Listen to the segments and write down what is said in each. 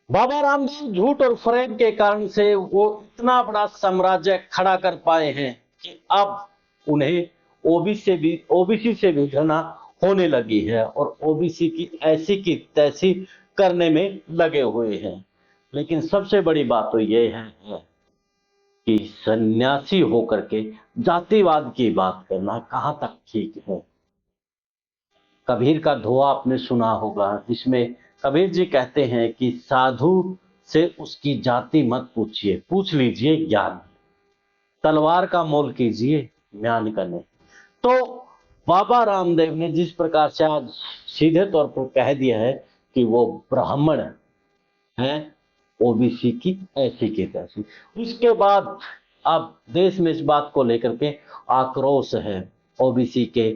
बाबा रामदेव झूठ और फरेब के कारण से वो इतना बड़ा साम्राज्य खड़ा कर पाए हैं कि अब उन्हें ओबीसी से भी घृणा होने लगी है और ओबीसी की ऐसी की तैसी करने में लगे हुए हैं। लेकिन सबसे बड़ी बात तो ये है कि सन्यासी होकर के जातिवाद की बात करना कहां तक ठीक है। कबीर का दोहा आपने सुना होगा, जिसमें कबीर जी कहते हैं कि साधु से उसकी जाति मत पूछिए, पूछ लीजिए ज्ञान, तलवार का मोल कीजिए ज्ञान का नहीं। तो बाबा रामदेव ने जिस प्रकार से आज सीधे तौर पर कह दिया है कि वो ब्राह्मण है, ओबीसी की ऐसी की तैसी, उसके बाद अब देश में इस बात को लेकर के आक्रोश है। ओबीसी के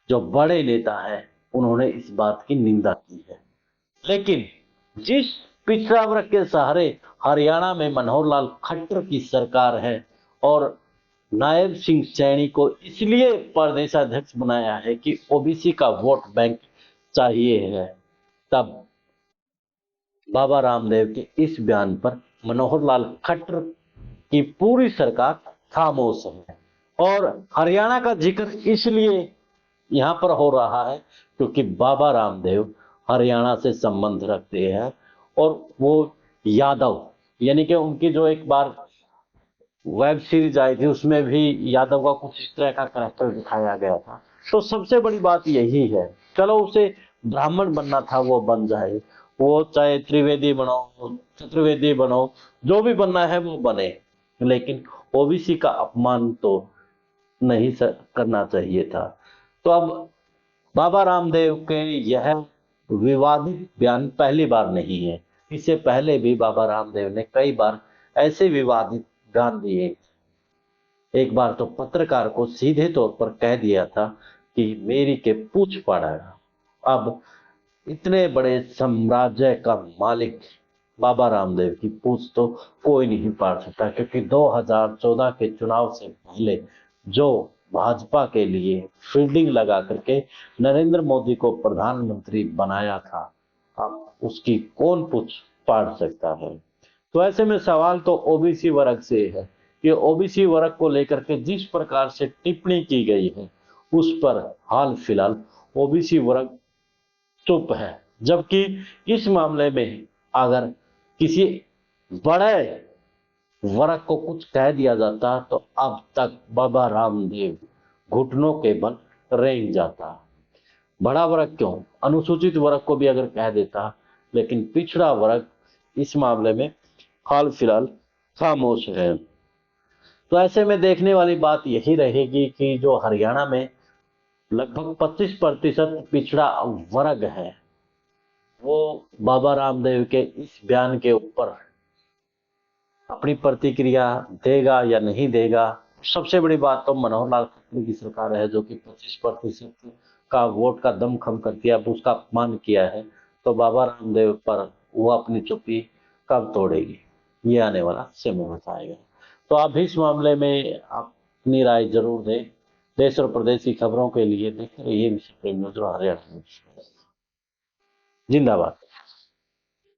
जो बड़े नेता हैं उन्होंने इस बात की निंदा की है। लेकिन जिस पिछड़ा वर्ग के सहारे हरियाणा में मनोहर लाल खट्टर की सरकार है और नायब सिंह सैनी को इसलिए प्रदेशाध्यक्ष बनाया है कि ओबीसी का वोट बैंक चाहिए है, तब बाबा रामदेव के इस बयान पर मनोहर लाल खट्टर की पूरी सरकार खामोश है। और हरियाणा का जिक्र इसलिए यहाँ पर हो रहा है क्योंकि बाबा रामदेव हरियाणा से संबंध रखते हैं और वो यादव, यानी कि उनकी जो एक बार वेब सीरीज आई थी उसमें भी यादव का कुछ इस तरह का कैरेक्टर दिखाया गया था। तो सबसे बड़ी बात यही है, चलो उसे ब्राह्मण बनना था वो बन जाए, वो चाहे त्रिवेदी बनो, चतुर्वेदी बनो, जो भी बनना है वो बने, लेकिन ओबीसी का अपमान तो नहीं करना चाहिए था। तो अब बाबा रामदेव के यह विवादित बयान पहली बार नहीं है, इससे पहले भी बाबा रामदेव ने कई बार ऐसे विवादित बयान दिए। एक बार तो पत्रकार को सीधे तौर पर कह दिया था कि मेरी के पूछ पड़ेगा। अब इतने बड़े साम्राज्य का मालिक बाबा रामदेव की पूछ तो कोई नहीं पाड़ सकता, क्योंकि 2014 के चुनाव से पहले जो भाजपा के लिए फील्डिंग लगा करके नरेंद्र मोदी को प्रधानमंत्री बनाया था, अब उसकी कौन पूछ पाड़ सकता है। तो ऐसे में सवाल तो ओबीसी वर्ग से है कि ओबीसी वर्ग को लेकर के जिस प्रकार से टिप्पणी की गई है उस पर हाल फिलहाल ओबीसी वर्ग चुप है। जबकि इस मामले में अगर किसी बड़े वर्ग को कुछ कह दिया जाता तो अब तक बाबा रामदेव घुटनों के बल रेंग जाता। बड़ा वर्ग क्यों, अनुसूचित वर्ग को भी अगर कह देता, लेकिन पिछड़ा वर्ग इस मामले में हाल फिलहाल खामोश है। तो ऐसे में देखने वाली बात यही रहेगी कि जो हरियाणा में लगभग 25% पिछड़ा वर्ग है, वो बाबा रामदेव के इस बयान के ऊपर अपनी प्रतिक्रिया देगा या नहीं देगा। सबसे बड़ी बात तो मनोहर लाल खट्टर की सरकार है जो कि 25% का वोट का दमखम कर दिया, उसका अपमान किया है। तो बाबा रामदेव पर वो अपनी चुप्पी कब तोड़ेगी, ये आने वाला समय बताएगा। तो आप भी इस मामले में अपनी राय जरूर दें। देश और प्रदेश की खबरों के लिए देखते रहिए विश्व प्रेम न्यूज और हरियाणा न्यूज। जिंदाबाद।